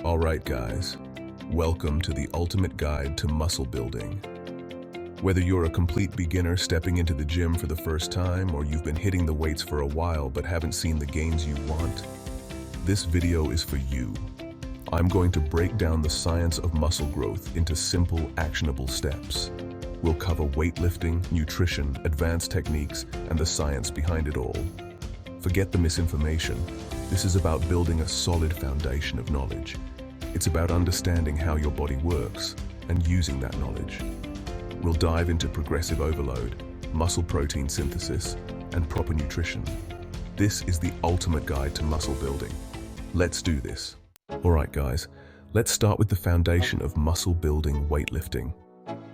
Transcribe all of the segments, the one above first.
Alright guys, welcome to the ultimate guide to muscle building. Whether you're a complete beginner stepping into the gym for the first time or you've been hitting the weights for a while but haven't seen the gains you want, this video is for you. I'm going to break down the science of muscle growth into simple, actionable steps. We'll cover weightlifting, nutrition, advanced techniques, and the science behind it all. Forget the misinformation. This is about building a solid foundation of knowledge. It's about understanding how your body works and using that knowledge. We'll dive into progressive overload, muscle protein synthesis, and proper nutrition. This is the ultimate guide to muscle building. Let's do this. Alright guys, let's start with the foundation of muscle building weightlifting.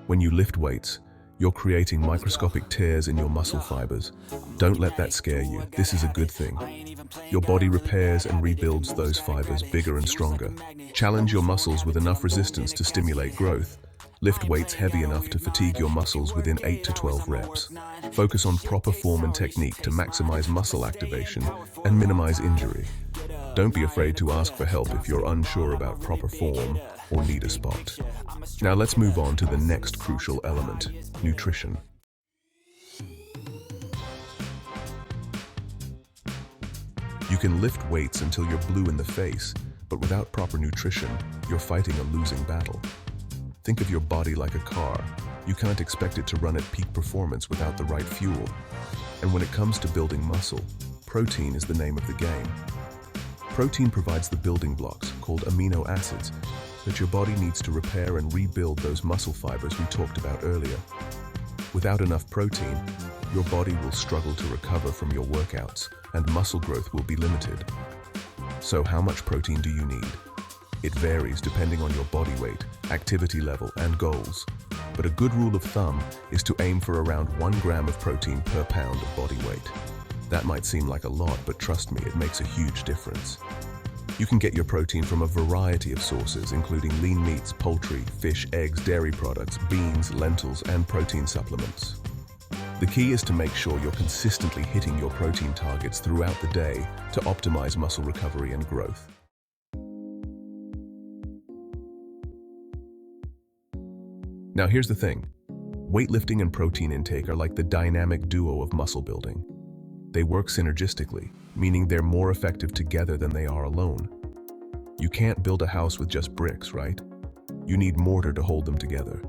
When you lift weights, you're creating microscopic tears in your muscle fibers. Don't let that scare you. This is a good thing. Your body repairs and rebuilds those fibers bigger and stronger. Challenge your muscles with enough resistance to stimulate growth. Lift weights heavy enough to fatigue your muscles within 8 to 12 reps. Focus on proper form and technique to maximize muscle activation and minimize injury. Don't be afraid to ask for help if you're unsure about proper form or need a spot. Now let's move on to the next crucial element, nutrition. You can lift weights until you're blue in the face, but without proper nutrition, you're fighting a losing battle. Think of your body like a car. You can't expect it to run at peak performance without the right fuel. And when it comes to building muscle, protein is the name of the game. Protein provides the building blocks, called amino acids, that your body needs to repair and rebuild those muscle fibers we talked about earlier. Without enough protein, your body will struggle to recover from your workouts, and muscle growth will be limited. So how much protein do you need? It varies depending on your body weight, activity level, and goals. But a good rule of thumb is to aim for around 1 gram of protein per pound of body weight. That might seem like a lot, but trust me, it makes a huge difference. You can get your protein from a variety of sources, including lean meats, poultry, fish, eggs, dairy products, beans, lentils, and protein supplements. The key is to make sure you're consistently hitting your protein targets throughout the day to optimize muscle recovery and growth. Now here's the thing. Weightlifting and protein intake are like the dynamic duo of muscle building. They work synergistically, meaning they're more effective together than they are alone. You can't build a house with just bricks, right? You need mortar to hold them together.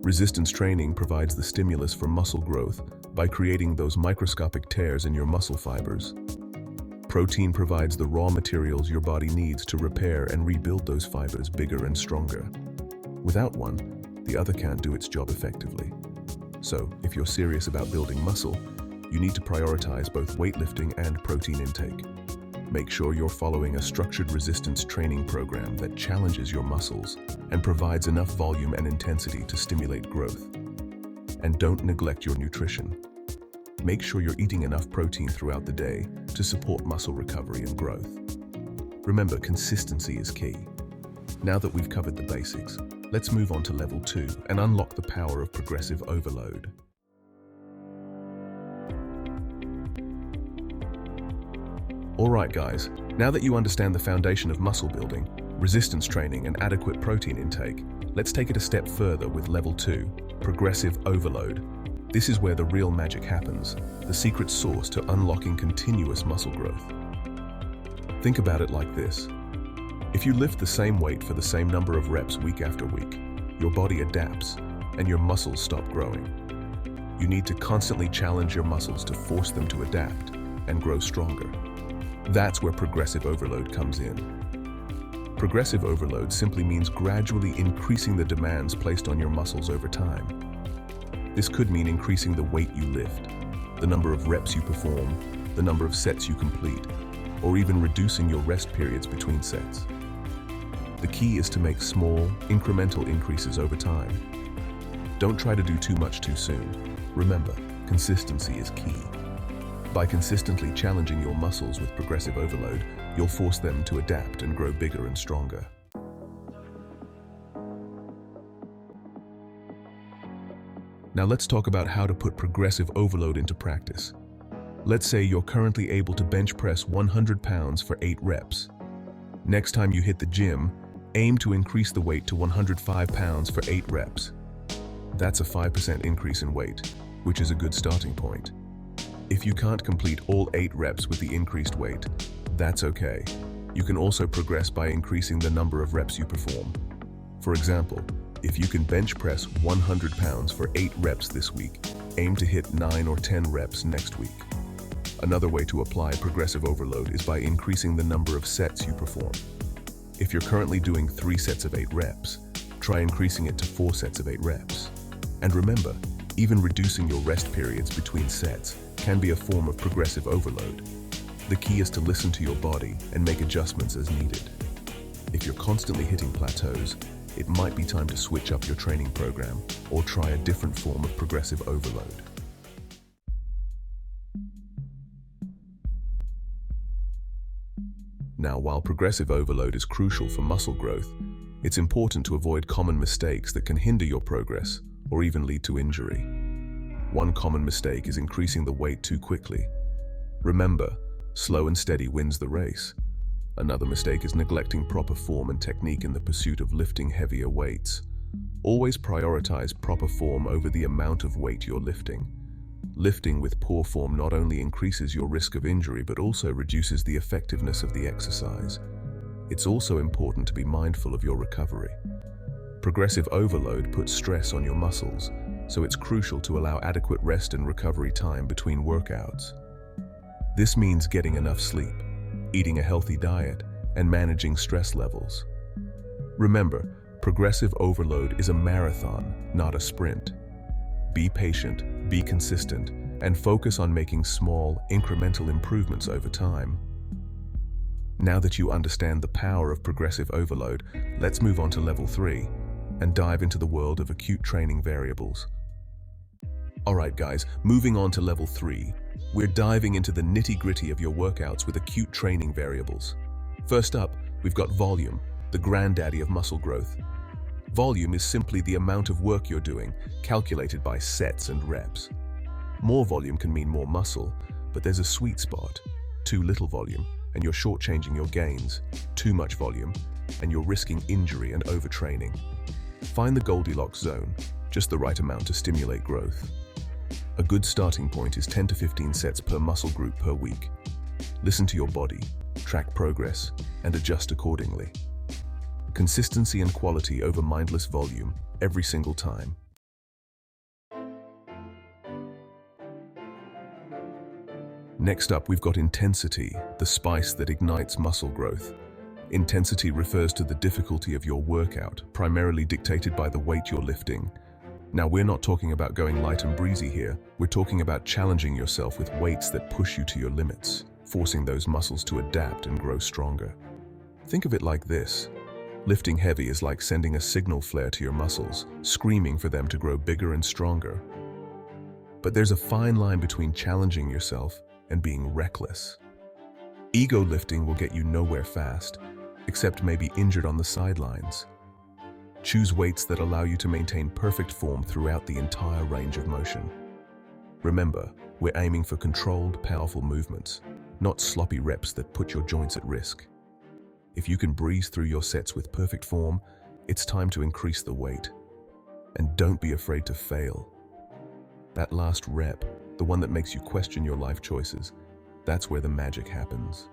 Resistance training provides the stimulus for muscle growth by creating those microscopic tears in your muscle fibers. Protein provides the raw materials your body needs to repair and rebuild those fibers bigger and stronger. Without one, the other can't do its job effectively. So, if you're serious about building muscle, you need to prioritize both weightlifting and protein intake. Make sure you're following a structured resistance training program that challenges your muscles and provides enough volume and intensity to stimulate growth. And don't neglect your nutrition. Make sure you're eating enough protein throughout the day to support muscle recovery and growth. Remember, consistency is key. Now that we've covered the basics, let's move on to level 2 and unlock the power of progressive overload. Alright guys, now that you understand the foundation of muscle building, resistance training, and adequate protein intake, let's take it a step further with level 2, progressive overload. This is where the real magic happens, the secret sauce to unlocking continuous muscle growth. Think about it like this. If you lift the same weight for the same number of reps week after week, your body adapts and your muscles stop growing. You need to constantly challenge your muscles to force them to adapt and grow stronger. That's where progressive overload comes in. Progressive overload simply means gradually increasing the demands placed on your muscles over time. This could mean increasing the weight you lift, the number of reps you perform, the number of sets you complete, or even reducing your rest periods between sets. The key is to make small, incremental increases over time. Don't try to do too much too soon. Remember, consistency is key. By consistently challenging your muscles with progressive overload, you'll force them to adapt and grow bigger and stronger. Now let's talk about how to put progressive overload into practice. Let's say you're currently able to bench press 100 pounds for 8 reps. Next time you hit the gym, Aim to increase the weight to 105 pounds for 8 reps. That's a 5% increase in weight, which is a good starting point. If you can't complete all 8 reps with the increased weight, that's okay. You can also progress by increasing the number of reps you perform. For example, if you can bench press 100 pounds for 8 reps this week, aim to hit 9 or 10 reps next week. Another way to apply progressive overload is by increasing the number of sets you perform. If you're currently doing 3 sets of 8 reps, try increasing it to 4 sets of 8 reps. And remember, even reducing your rest periods between sets can be a form of progressive overload. The key is to listen to your body and make adjustments as needed. If you're constantly hitting plateaus, it might be time to switch up your training program or try a different form of progressive overload. Now, while progressive overload is crucial for muscle growth, it's important to avoid common mistakes that can hinder your progress or even lead to injury. One common mistake is increasing the weight too quickly. Remember, slow and steady wins the race. Another mistake is neglecting proper form and technique in the pursuit of lifting heavier weights. Always prioritize proper form over the amount of weight you're lifting. Lifting with poor form not only increases your risk of injury but also reduces the effectiveness of the exercise. It's also important to be mindful of your recovery. Progressive overload puts stress on your muscles, so it's crucial to allow adequate rest and recovery time between workouts. This means getting enough sleep, eating a healthy diet, and managing stress levels. Remember, progressive overload is a marathon, not a sprint. Be patient, be consistent, and focus on making small, incremental improvements over time. Now that you understand the power of progressive overload, let's move on to level 3 and dive into the world of acute training variables. Alright guys, moving on to level 3, we're diving into the nitty-gritty of your workouts with acute training variables. First up, we've got volume, the granddaddy of muscle growth. Volume is simply the amount of work you're doing, calculated by sets and reps. More volume can mean more muscle, but there's a sweet spot. Too little volume, and you're shortchanging your gains. Too much volume, and you're risking injury and overtraining. Find the Goldilocks zone, just the right amount to stimulate growth. A good starting point is 10 to 15 sets per muscle group per week. Listen to your body, track progress, and adjust accordingly. Consistency and quality over mindless volume every single time. Next up, we've got intensity, the spice that ignites muscle growth. Intensity refers to the difficulty of your workout, primarily dictated by the weight you're lifting. Now, we're not talking about going light and breezy here. We're talking about challenging yourself with weights that push you to your limits, forcing those muscles to adapt and grow stronger. Think of it like this. Lifting heavy is like sending a signal flare to your muscles, screaming for them to grow bigger and stronger. But there's a fine line between challenging yourself and being reckless. Ego lifting will get you nowhere fast, except maybe injured on the sidelines. Choose weights that allow you to maintain perfect form throughout the entire range of motion. Remember, we're aiming for controlled, powerful movements, not sloppy reps that put your joints at risk. If you can breeze through your sets with perfect form, it's time to increase the weight. And don't be afraid to fail. That last rep, the one that makes you question your life choices, that's where the magic happens.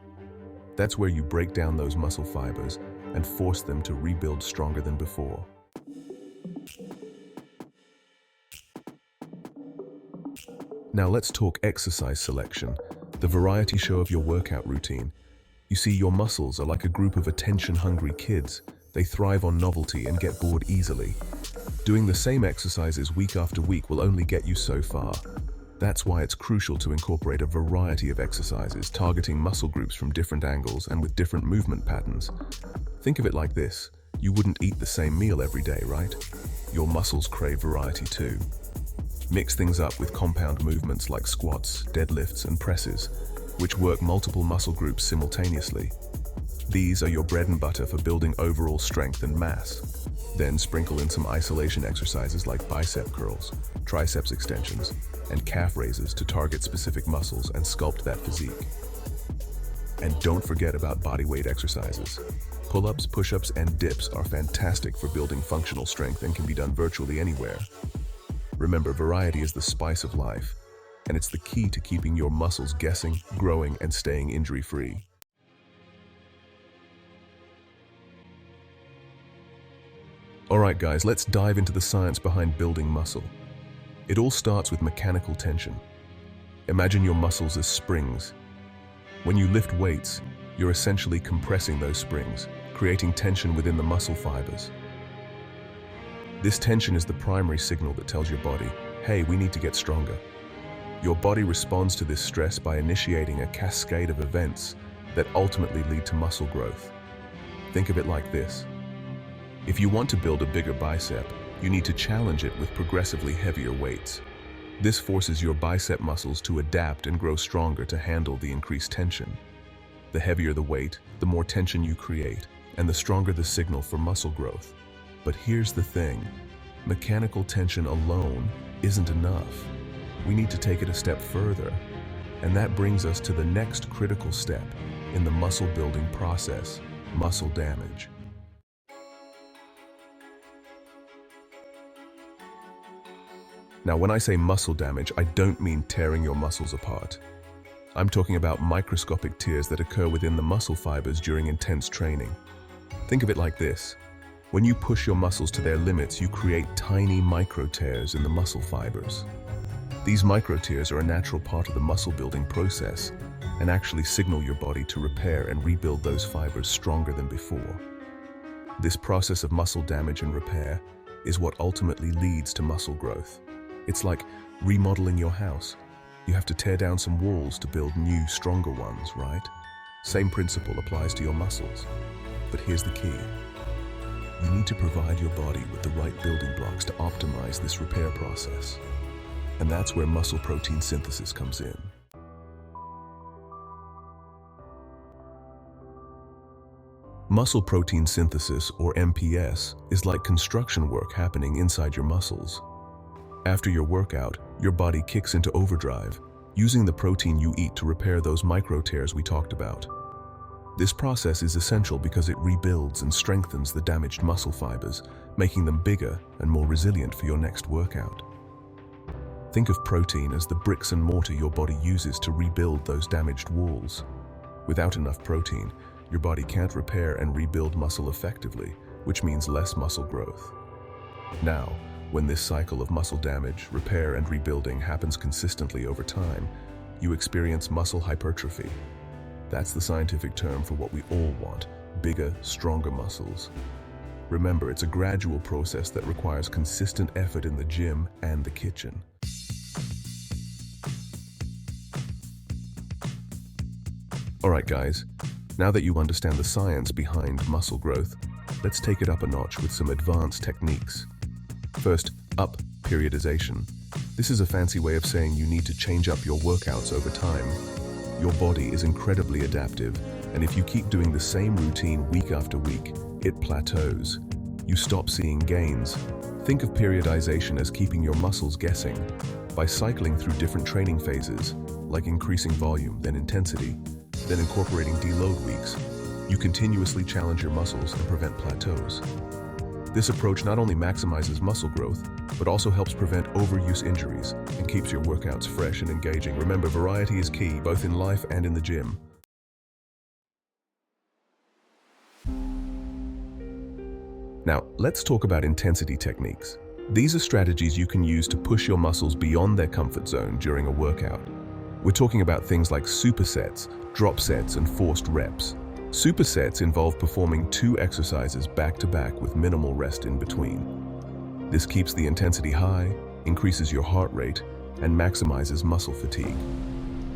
That's where you break down those muscle fibers and force them to rebuild stronger than before. Now let's talk exercise selection, the variety show of your workout routine. You see, your muscles are like a group of attention-hungry kids. They thrive on novelty and get bored easily. Doing the same exercises week after week will only get you so far. That's why it's crucial to incorporate a variety of exercises, targeting muscle groups from different angles and with different movement patterns. Think of it like this. You wouldn't eat the same meal every day, right? Your muscles crave variety too. Mix things up with compound movements like squats, deadlifts, and presses, which work multiple muscle groups simultaneously. These are your bread and butter for building overall strength and mass. Then sprinkle in some isolation exercises like bicep curls, triceps extensions, and calf raises to target specific muscles and sculpt that physique. And don't forget about bodyweight exercises. Pull-ups, push-ups, and dips are fantastic for building functional strength and can be done virtually anywhere. Remember, variety is the spice of life, and it's the key to keeping your muscles guessing, growing, and staying injury-free. Alright guys, let's dive into the science behind building muscle. It all starts with mechanical tension. Imagine your muscles as springs. When you lift weights, you're essentially compressing those springs, creating tension within the muscle fibers. This tension is the primary signal that tells your body, hey, we need to get stronger. Your body responds to this stress by initiating a cascade of events that ultimately lead to muscle growth. Think of it like this. If you want to build a bigger bicep, you need to challenge it with progressively heavier weights. This forces your bicep muscles to adapt and grow stronger to handle the increased tension. The heavier the weight, the more tension you create, and the stronger the signal for muscle growth. But here's the thing, mechanical tension alone isn't enough. We need to take it a step further, and that brings us to the next critical step in the muscle building process, muscle damage. Now, when I say muscle damage, I don't mean tearing your muscles apart. I'm talking about microscopic tears that occur within the muscle fibers during intense training. Think of it like this. When you push your muscles to their limits, you create tiny micro tears in the muscle fibers. These micro tears are a natural part of the muscle building process and actually signal your body to repair and rebuild those fibers stronger than before. This process of muscle damage and repair is what ultimately leads to muscle growth. It's like remodeling your house. You have to tear down some walls to build new, stronger ones, right? Same principle applies to your muscles. But here's the key. You need to provide your body with the right building blocks to optimize this repair process. And that's where muscle protein synthesis comes in. Muscle protein synthesis, or MPS, is like construction work happening inside your muscles. After your workout, your body kicks into overdrive, using the protein you eat to repair those micro tears we talked about. This process is essential because it rebuilds and strengthens the damaged muscle fibers, making them bigger and more resilient for your next workout. Think of protein as the bricks and mortar your body uses to rebuild those damaged walls. Without enough protein, your body can't repair and rebuild muscle effectively, which means less muscle growth. Now, when this cycle of muscle damage, repair, and rebuilding happens consistently over time, you experience muscle hypertrophy. That's the scientific term for what we all want, bigger, stronger muscles. Remember, it's a gradual process that requires consistent effort in the gym and the kitchen. Alright guys, now that you understand the science behind muscle growth, let's take it up a notch with some advanced techniques. First, up periodization. This is a fancy way of saying you need to change up your workouts over time. Your body is incredibly adaptive, and if you keep doing the same routine week after week, it plateaus. You stop seeing gains. Think of periodization as keeping your muscles guessing. By cycling through different training phases, like increasing volume, then intensity, then incorporating deload weeks, you continuously challenge your muscles and prevent plateaus. This approach not only maximizes muscle growth, but also helps prevent overuse injuries and keeps your workouts fresh and engaging. Remember, variety is key, both in life and in the gym. Now, let's talk about intensity techniques. These are strategies you can use to push your muscles beyond their comfort zone during a workout. We're talking about things like supersets, drop sets, and forced reps. Supersets involve performing 2 exercises back-to-back with minimal rest in between. This keeps the intensity high, increases your heart rate, and maximizes muscle fatigue.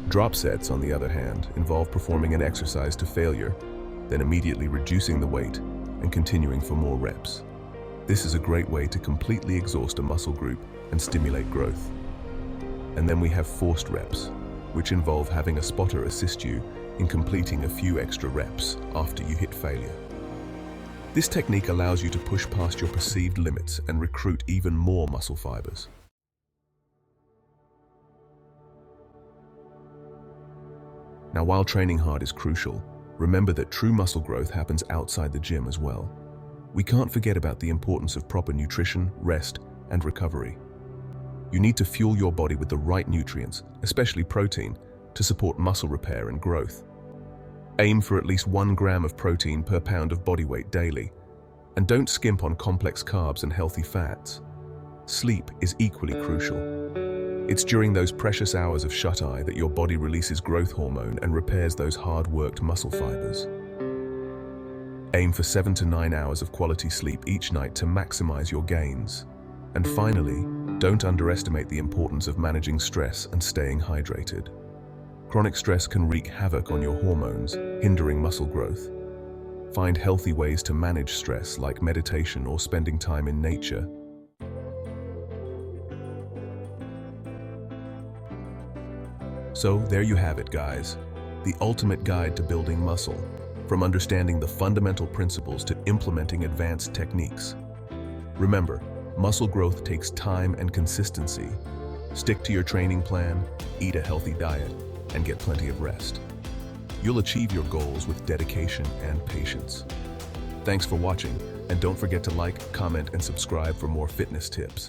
Drop sets, on the other hand, involve performing an exercise to failure, then immediately reducing the weight and continuing for more reps. This is a great way to completely exhaust a muscle group and stimulate growth. And then we have forced reps, which involve having a spotter assist you in completing a few extra reps after you hit failure. This technique allows you to push past your perceived limits and recruit even more muscle fibers. Now, while training hard is crucial, Remember that true muscle growth happens outside the gym as well. We can't forget about the importance of proper nutrition, rest, and recovery. You need to fuel your body with the right nutrients, especially protein, to support muscle repair and growth. Aim for at least 1 gram of protein per pound of body weight daily, and don't skimp on complex carbs and healthy fats. Sleep is equally crucial. It's during those precious hours of shut-eye that your body releases growth hormone and repairs those hard-worked muscle fibers. Aim for 7 to 9 hours of quality sleep each night to maximize your gains. And finally, don't underestimate the importance of managing stress and staying hydrated. Chronic stress can wreak havoc on your hormones, hindering muscle growth. Find healthy ways to manage stress like meditation or spending time in nature. So there you have it, guys. The ultimate guide to building muscle, from understanding the fundamental principles to implementing advanced techniques. Remember, muscle growth takes time and consistency. Stick to your training plan, eat a healthy diet, and get plenty of rest. You'll achieve your goals with dedication and patience. Thanks for watching, and don't forget to like, comment, and subscribe for more fitness tips.